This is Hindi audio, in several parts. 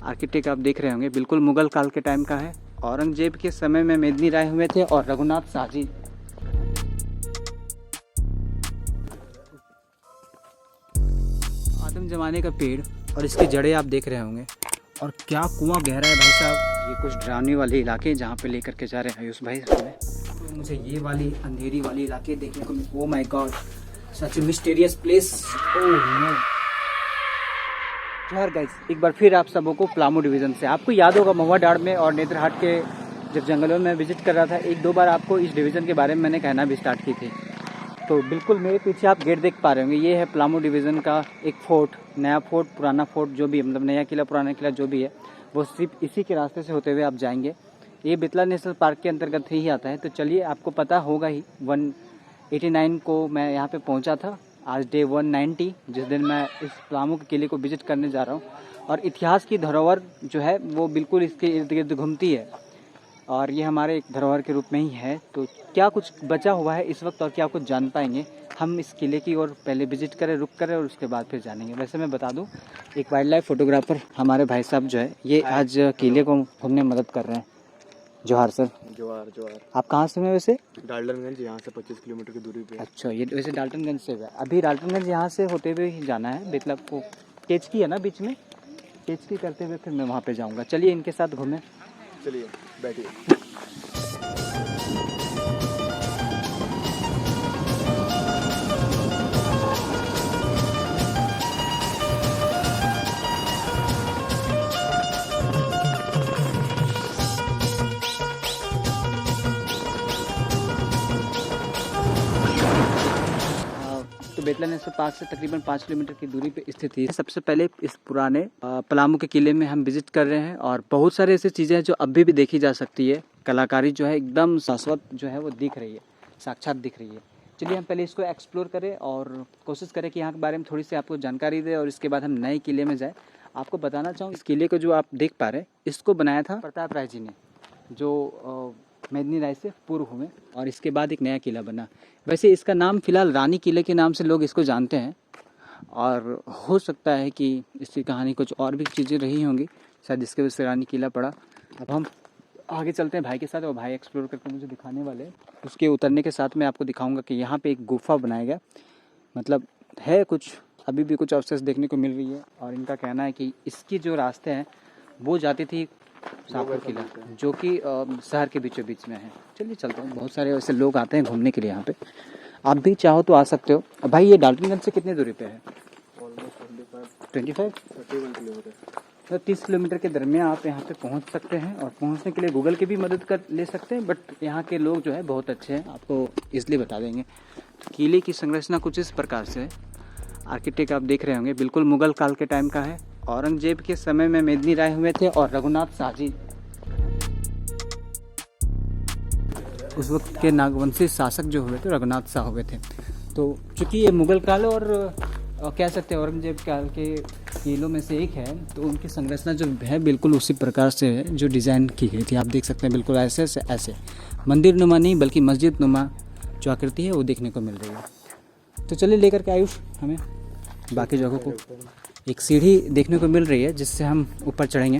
आर्किटेक्ट आप देख रहे होंगे बिल्कुल मुगल काल के टाइम का है। औरंगजेब के समय में मेदिनी राय हुए थे और रघुनाथ शाह जी। आदम जमाने का पेड़ और इसकी जड़ें आप देख रहे होंगे। और क्या कुआं गहरा है भाई साहब। ये कुछ डरावने वाले इलाके जहाँ पे लेकर के जा रहे हैं आयुष भाई हमें। तो मुझे ये वाली अंधेरी वाली इलाके देखने को oh my God, such mysterious place. Oh no. यार गाइस, एक बार फिर आप सबों को पलामू डिवीज़न से, आपको याद होगा महुआ डाड़ में और नेत्रहाट के जब जंगलों में विजिट कर रहा था, एक दो बार आपको इस डिवीज़न के बारे में मैंने कहना भी स्टार्ट की थी। तो बिल्कुल मेरे पीछे आप गेट देख पा रहे होंगे, ये है पलामू डिवीज़न का एक फोर्ट, नया फोर्ट पुराना फोर्ट जो भी है, मतलब नया किला पुराना किला जो भी है, वो सिर्फ इसी के रास्ते से होते हुए आप जाएंगे। ये बेतला नेशनल पार्क के अंतर्गत ही आता है। तो चलिए, आपको पता होगा ही 189 को मैं यहाँ पे पहुँचा था। आज डे 190 जिस दिन मैं इस पलामू के किले को विजिट करने जा रहा हूँ। और इतिहास की धरोहर जो है वो बिल्कुल इसके इर्द गिर्द घूमती है और ये हमारे एक धरोहर के रूप में ही है। तो क्या कुछ बचा हुआ है इस वक्त और क्या कुछ जान पाएंगे हम इस किले की ओर। पहले विजिट करें, रुक करें और उसके बाद फिर जानेंगे। वैसे मैं बता दूं, एक वाइल्ड लाइफ फोटोग्राफर हमारे भाई साहब जो है ये आज किले को घूमने में मदद कर रहे हैं। जोहार सर। जोहार जोहार। आप कहाँ से हैं वैसे? डाल्टनगंज, यहाँ से 25 किलोमीटर की दूरी पे। अच्छा, ये वैसे डाल्टनगंज से है। अभी डाल्टनगंज यहाँ से होते हुए ही जाना है। बेतला को केचकी है ना बीच में, केचकी करते हुए फिर मैं वहाँ पे जाऊँगा। चलिए इनके साथ घूमें। चलिए बैठिए। तो बेतला नेशनल पार्क से तकरीबन 5 किलोमीटर की दूरी पे स्थित है। सबसे पहले इस पुराने पलामू के किले में हम विजिट कर रहे हैं और बहुत सारे ऐसी चीज़ें हैं जो अभी भी देखी जा सकती है। कलाकारी जो है एकदम शाश्वत जो है वो दिख रही है, साक्षात दिख रही है। चलिए हम पहले इसको एक्सप्लोर करें और कोशिश करें कि यहाँ के बारे में थोड़ी सी आपको जानकारी दें और इसके बाद हम नए किले में जाए। आपको बताना चाहूँ, इस किले को जो आप देख पा रहे हैं इसको बनाया था प्रताप राय जी ने, जो मेदिनी राय से पूर्व हुए, और इसके बाद एक नया किला बना। वैसे इसका नाम फिलहाल रानी किले के नाम से लोग इसको जानते हैं और हो सकता है कि इसकी कहानी कुछ और भी चीज़ें रही होंगी, शायद इसके वजह से रानी किला पड़ा। अब हम आगे चलते हैं भाई के साथ और भाई एक्सप्लोर करके मुझे दिखाने वाले हैं। उसके उतरने के साथ मैं आपको दिखाऊंगा कि यहाँ पे एक गुफा बनाया गया, मतलब है कुछ अभी भी कुछ अवशेष देखने को मिल रही है। और इनका कहना है कि इसकी जो रास्ते हैं वो जाती थी शाहपुर किला, जो कि शहर के बीचों बीच में है। चलिए चलते हैं। बहुत सारे वैसे लोग आते हैं घूमने के लिए यहाँ पे, आप भी चाहो तो आ सकते हो। भाई ये डाल्टनगंज से कितनी दूरी पे है? Almost 31 kilometre. तो 30 किलोमीटर के दरमियान आप यहाँ पे पहुँच सकते हैं। और पहुँचने के लिए गूगल की भी मदद कर ले सकते हैं, बट यहाँ के लोग जो है बहुत अच्छे हैं, आपको इसलिए बता देंगे। तो किले की संरचना कुछ इस प्रकार से है। आर्किटेक्ट आप देख रहे होंगे बिल्कुल मुगल काल के टाइम का है। औरंगजेब के समय में मेदिनी राय हुए थे और रघुनाथ शाह जी उस वक्त के नागवंशी शासक जो हुए थे, रघुनाथ शाह हुए थे। तो चूँकि ये मुगल काल और कह सकते हैं औरंगजेब काल के किलों में से एक है, तो उनकी संरचना जो है बिल्कुल उसी प्रकार से है जो डिज़ाइन की गई थी। आप देख सकते हैं बिल्कुल ऐसे से ऐसे मंदिर नुमा नहीं बल्कि मस्जिद नुमा जो आकृति है वो देखने को मिल रही है। तो चलिए लेकर के आयुष हमें बाकी जगहों को। एक सीढ़ी देखने को मिल रही है जिससे हम ऊपर चढ़ेंगे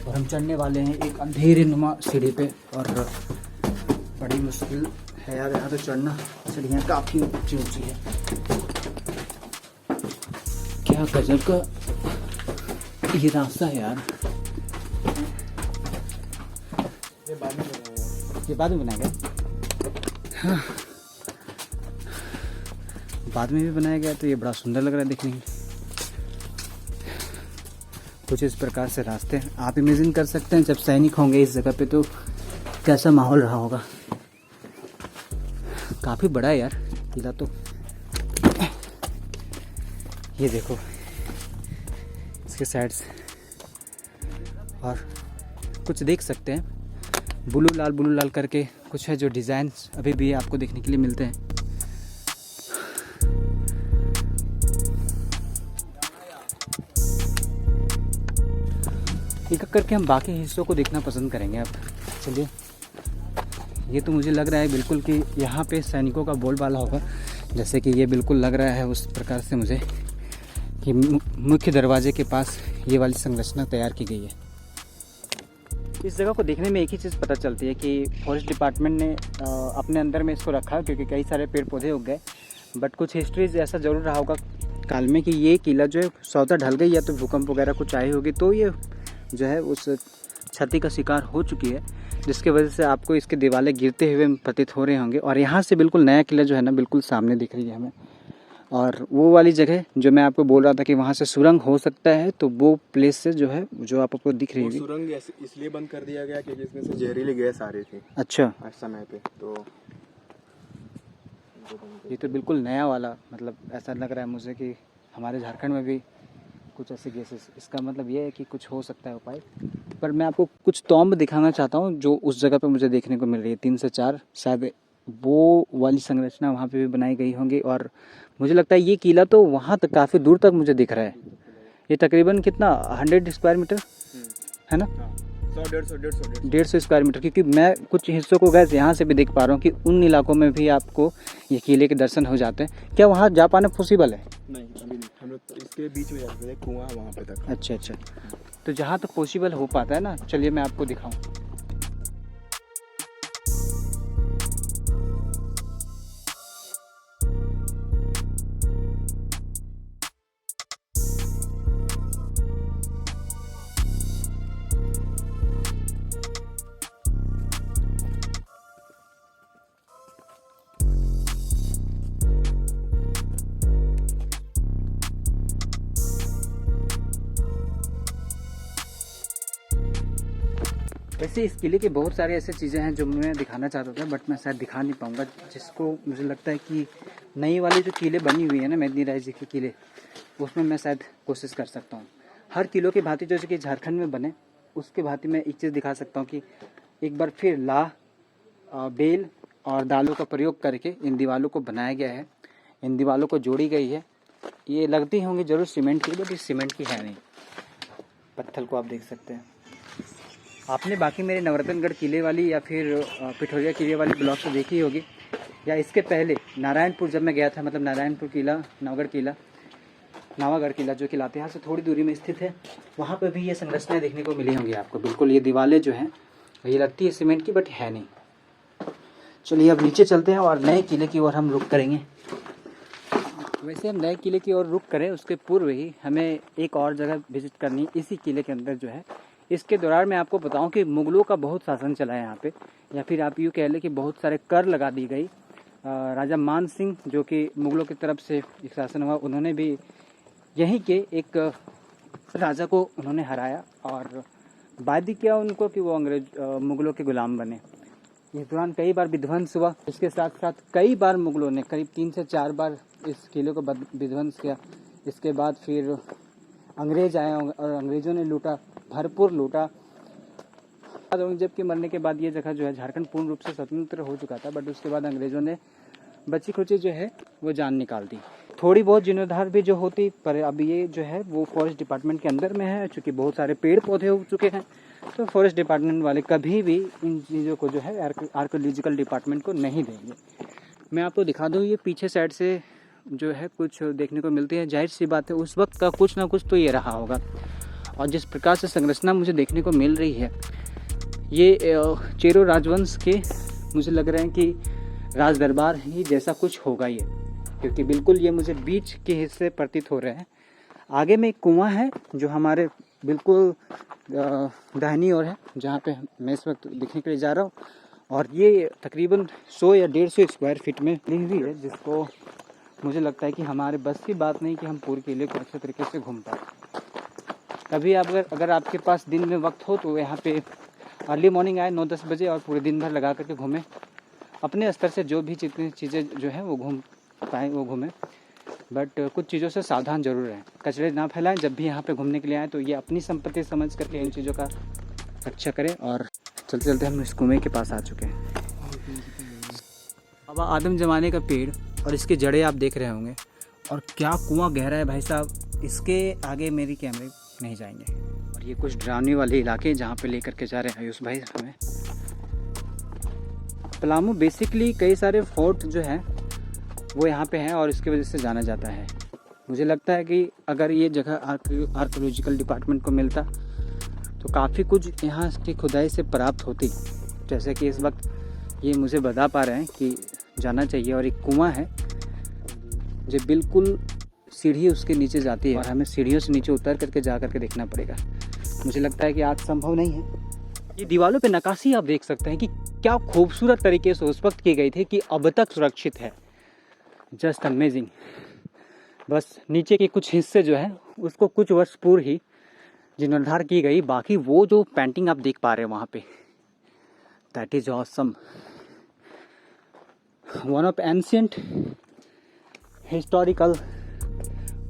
और हम चढ़ने वाले हैं एक अंधेरे नुमा सीढ़ी पे। और बड़ी मुश्किल है यार यहाँ तो चढ़ना, सीढ़ियाँ काफ़ी ऊंची ऊंची है। क्या गजब का ये रास्ता है यार। ये बाद में बनाया गया। हाँ, बाद में भी बनाया गया तो ये बड़ा सुंदर लग रहा है देखने में। कुछ इस प्रकार से रास्ते आप इमेजिन कर सकते हैं जब सैनिक होंगे इस जगह पे तो कैसा माहौल रहा होगा। काफ़ी बड़ा है यार किला तो। ये देखो इसके साइड से और कुछ देख सकते हैं ब्लू लाल करके कुछ है जो डिज़ाइन अभी भी आपको देखने के लिए मिलते हैं। एक एक करके हम बाकी हिस्सों को देखना पसंद करेंगे अब। चलिए, ये तो मुझे लग रहा है बिल्कुल कि यहाँ पे सैनिकों का बोलबाला होगा, जैसे कि ये बिल्कुल लग रहा है उस प्रकार से मुझे कि मुख्य दरवाजे के पास ये वाली संरचना तैयार की गई है। इस जगह को देखने में एक ही चीज़ पता चलती है कि फॉरेस्ट डिपार्टमेंट ने अपने अंदर में इसको रखा, क्योंकि कई सारे पेड़ पौधे उग गए। बट कुछ हिस्ट्रीज ऐसा ज़रूर रहा होगा काल में कि ये किला जो है सौदा ढल गई या तो भूकंप वगैरह कुछ आई होगी, तो ये जो है उस क्षति का शिकार हो चुकी है, जिसके वजह से आपको इसके दीवारें गिरते हुए प्रतीत हो रहे होंगे। और यहाँ से बिल्कुल नया किला जो है ना बिल्कुल सामने दिख रही है हमें। और वो वाली जगह जो मैं आपको बोल रहा था कि वहाँ से सुरंग हो सकता है, तो वो प्लेस से जो है जो आपको दिख रही वो है। सुरंग इसलिए बंद कर दिया गया क्योंकि इसमें से जहरीली गैस आ रही थी अच्छा, उस समय पे, तो ये तो बिल्कुल नया वाला, मतलब ऐसा लग रहा है मुझे कि हमारे झारखंड में भी कुछ ऐसे गैसेस, इसका मतलब ये है कि कुछ हो सकता है उपाय। पर मैं आपको कुछ तोंब दिखाना चाहता हूँ जो उस जगह पे मुझे देखने को मिल रही है। 3 से 4 शायद वो वाली संरचना वहाँ पे भी बनाई गई होंगी। और मुझे लगता है ये किला तो वहाँ तक काफ़ी दूर तक मुझे दिख रहा है। ये तकरीबन कितना 100 स्क्वायर मीटर है ना? 150 स्क्वायर मीटर, क्योंकि मैं कुछ हिस्सों को गैस यहाँ से भी देख पा रहा हूँ कि उन इलाकों में भी आपको ये किले के दर्शन हो जाते हैं। क्या वहाँ जा पाना पॉसिबल है? नहीं, अभी नहीं। हम लोग इसके बीच में जाते थे, कुआं वहाँ पे तक। अच्छा अच्छा, तो जहाँ तक पॉसिबल हो पाता है ना, चलिए मैं आपको दिखाऊँ। वैसे इस किले के बहुत सारे ऐसे चीज़ें हैं जो मैं दिखाना चाहता था, बट मैं शायद दिखा नहीं पाऊँगा, जिसको मुझे लगता है कि नई वाली जो किले बनी हुई है ना मेदिनी राय जी के किले, उसमें मैं शायद कोशिश कर सकता हूँ। हर किलों की भांति जैसे कि झारखंड में बने, उसके भांति मैं एक चीज़ दिखा सकता हूँ कि एक बार फिर लाह, बेल और दालों का प्रयोग करके इन दीवारों को बनाया गया है, इन दीवारों को जोड़ी गई है। ये लगती होंगी जरूर सीमेंट की, बट ये सीमेंट की है नहीं, पत्थर को आप देख सकते हैं। आपने बाकी मेरे नवरत्नगढ़ किले वाली या फिर पिठोरिया किले वाली ब्लॉग तो देखी होगी, या इसके पहले नारायणपुर जब मैं गया था, मतलब नारायणपुर किला, नावागढ़ किला जो कि लातेहार से थोड़ी दूरी में स्थित है, वहाँ पर भी ये संरचनाएं देखने को मिली होंगी आपको। बिल्कुल ये दीवारें जो हैं ये लगती है सीमेंट की, बट है नहीं। चलिए अब नीचे चलते हैं और नए किले की ओर हम रुख करेंगे। वैसे हम नए किले की ओर रुख करें उसके पूर्व ही हमें एक और जगह विजिट करनी है इसी किले के अंदर जो है। इसके दौरान मैं आपको बताऊं कि मुगलों का बहुत शासन चला है यहाँ पे, या फिर आप यूँ कह लें कि बहुत सारे कर लगा दी गई। राजा मान सिंह जो कि मुगलों की तरफ से एक शासन हुआ, उन्होंने भी यहीं के एक राजा को उन्होंने हराया और बाध्य किया उनको कि वो मुगलों के गुलाम बने। इस दौरान कई बार विध्वंस हुआ। इसके साथ साथ कई बार मुगलों ने करीब 3 से 4 बार इस किले को विध्वंस किया। इसके बाद फिर अंग्रेज आए और अंग्रेज़ों ने लूटा, भरपूर लूटा। औरंगजेब के मरने के बाद ये जगह जो है झारखंड पूर्ण रूप से स्वतंत्र हो चुका था, बट उसके बाद अंग्रेज़ों ने बची खुची जो है वो जान निकाल दी। थोड़ी बहुत जीर्णोद्धार भी जो होती, पर अब ये जो है वो फॉरेस्ट डिपार्टमेंट के अंदर में है, चूँकि बहुत सारे पेड़ पौधे हो चुके हैं, तो फॉरेस्ट डिपार्टमेंट वाले कभी भी इन चीज़ों को जो है आर्कियोलॉजिकल डिपार्टमेंट को नहीं देंगे। मैं आपको दिखा दूँ, ये पीछे साइड से जो है कुछ देखने को मिलती है। जाहिर सी बात है उस वक्त का कुछ ना कुछ तो ये रहा होगा। और जिस प्रकार से संरचना मुझे देखने को मिल रही है, ये चेरो राजवंश के मुझे लग रहे हैं कि राज दरबार ही जैसा कुछ होगा ये, क्योंकि बिल्कुल ये मुझे बीच के हिस्से प्रतीत हो रहे हैं। आगे में एक कुआं है जो हमारे बिल्कुल दाहिनी ओर है, जहाँ पे मैं इस वक्त दिखने के लिए जा रहा हूँ। और ये तकरीबन 100 या 150 स्क्वायर फीट में ली हुई है, जिसको मुझे लगता है कि हमारे बस की बात नहीं कि हम पूरे किले को अच्छे तरीके से घूम पाए। कभी आप अगर आपके पास दिन में वक्त हो तो यहाँ पे अर्ली मॉर्निंग आए 9-10 बजे और पूरे दिन भर लगा करके घूमें। अपने स्तर से जो भी जितनी चीज़ें जो है वो घूम पाएँ वो घूमें, बट कुछ चीज़ों से सावधान जरूर रहें। कचरे ना फैलाएं। जब भी यहाँ पे घूमने के लिए आएँ तो ये अपनी संपत्ति समझ करके इन चीज़ों का रक्षा करें। और चलते चलते हम इस कुएं के पास आ चुके हैं। बाबा आदम ज़माने का पेड़ और इसके जड़ें आप देख रहे होंगे, और क्या कुआं गहरा है भाई साहब, इसके आगे मेरी कैमरे नहीं जाएंगे। और ये कुछ डरावनी वाले इलाके जहाँ पे लेकर के जा रहे हैं आयुष भाई हमें। पलामू बेसिकली कई सारे फोर्ट जो हैं वो यहाँ पे हैं और इसकी वजह से जाना जाता है। मुझे लगता है कि अगर ये जगह आर्कियोलॉजिकल डिपार्टमेंट को मिलता तो काफ़ी कुछ यहाँ की खुदाई से प्राप्त होती। जैसे कि इस वक्त ये मुझे बता पा रहे हैं कि जाना चाहिए, और एक कुआं है जो बिल्कुल सीढ़ी उसके नीचे जाती है और हमें सीढ़ियों से नीचे उतर करके जा करके देखना पड़ेगा। मुझे लगता है कि आज संभव नहीं है। ये दीवारों पे नक्काशी आप देख सकते हैं कि क्या खूबसूरत तरीके से उस वक्त की गई थी कि अब तक सुरक्षित है। Just amazing. बस नीचे के कुछ हिस्से जो है उसको कुछ वर्ष पूर्व ही जीर्णोद्धार की गई, बाकी वो जो पेंटिंग आप देख पा रहे हैं वहाँ पे, that is awesome. One of ancient historical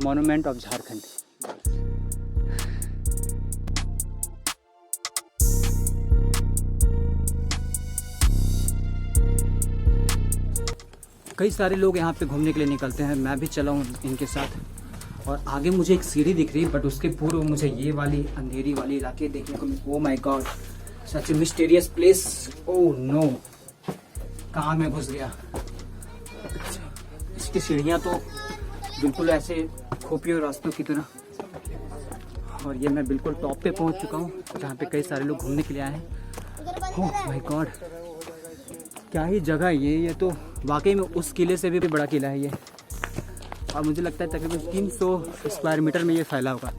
monument of Jharkhand. कई सारे लोग यहाँ पे घूमने के लिए निकलते हैं, मैं भी चला हूँ इनके साथ। और आगे मुझे एक सीढ़ी दिख रही है, बट उसके पूर्व मुझे ये वाली अंधेरी वाली इलाके देखने को मिले। Oh my God, such a mysterious place. Oh no, कहाँ मैं घुस गया। इसकी सीढ़ियाँ तो बिल्कुल ऐसे खुफिया रास्तों की तरह, और ये मैं बिल्कुल टॉप पे पहुँच चुका हूँ जहाँ पे कई सारे लोग घूमने के लिए आए हैं। ओह माय गॉड, क्या ही जगह है ये तो वाकई में उस किले से भी बड़ा किला है ये। और मुझे लगता है तकरीबन 300 स्क्वायर मीटर में ये फैला होगा।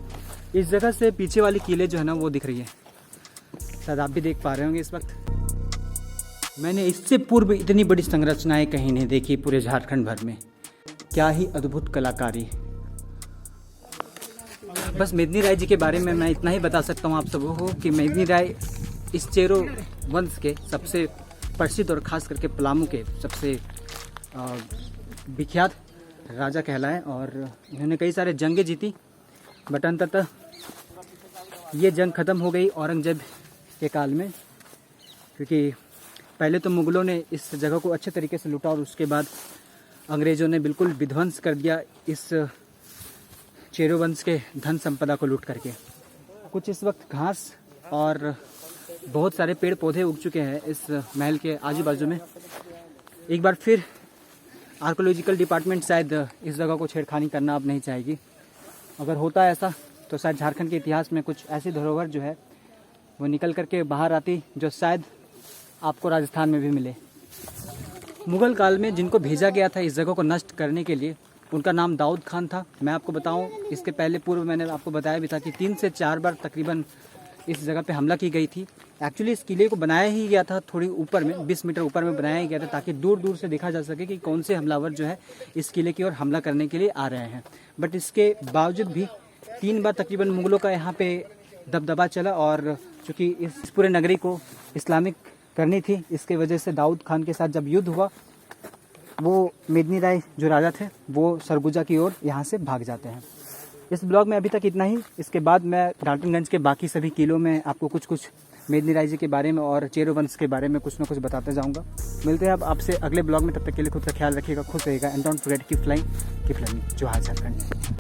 इस जगह से पीछे वाली किले जो है ना वो दिख रही है, शायद आप भी देख पा रहे होंगे इस वक्त। मैंने इससे पूर्व इतनी बड़ी संरचनाएं कहीं नहीं देखी पूरे झारखंड भर में। क्या ही अद्भुत कलाकारी। बस मेदिनी राय जी के बारे में मैं इतना ही बता सकता हूँ आप सबों को कि मेदिनी राय इस चेरो वंश के सबसे प्रसिद्ध और ख़ास करके पलामू के सबसे विख्यात राजा कहलाए, और इन्होंने कई सारे जंगें जीती। बट अंततः ये जंग ख़त्म हो गई औरंगजेब के काल में, क्योंकि पहले तो मुग़लों ने इस जगह को अच्छे तरीके से लूटा और उसके बाद अंग्रेज़ों ने बिल्कुल विध्वंस कर दिया इस चेरो वंश के धन संपदा को लूट करके। कुछ इस वक्त घास और बहुत सारे पेड़ पौधे उग चुके हैं इस महल के आजू बाजू में। एक बार फिर आर्कियोलॉजिकल डिपार्टमेंट शायद इस जगह को छेड़खानी करना अब नहीं चाहेगी। अगर होता है ऐसा तो शायद झारखंड के इतिहास में कुछ ऐसी धरोहर जो है वो निकल करके बाहर आती, जो शायद आपको राजस्थान में भी मिले। मुग़ल काल में जिनको भेजा गया था इस जगह को नष्ट करने के लिए, उनका नाम दाऊद खान था। मैं आपको बताऊं, इसके पहले पूर्व मैंने आपको बताया भी था कि 3 से 4 बार तकरीबन इस जगह पे हमला की गई थी। एक्चुअली इस किले को बनाया ही गया था थोड़ी ऊपर में, 20 मीटर ऊपर में बनाया ही गया था, ताकि दूर दूर से देखा जा सके कि कौन से हमलावर जो है इस किले की ओर हमला करने के लिए आ रहे हैं। बट इसके बावजूद भी 3 बार तकरीबन मुग़लों का यहाँ पे दबदबा चला, और चूँकि इस पूरे नगरी को इस्लामिक करनी थी, इसके वजह से दाऊद खान के साथ जब युद्ध हुआ, वो मेदिनी राय जो राजा थे वो सरगुजा की ओर यहाँ से भाग जाते हैं। इस ब्लॉग में अभी तक इतना ही। इसके बाद मैं डाल्टनगंज के बाकी सभी किलों में आपको कुछ कुछ मेदिनी राय जी के बारे में और चेरो वंश के बारे में कुछ ना कुछ बताते जाऊंगा। मिलते हैं अब आपसे अगले ब्लॉग में, तब तक के लिए खुद का ख्याल रखिएगा, खुश रहिएगा, and don't forget keep flying, keep learning. जोहार झारखंड।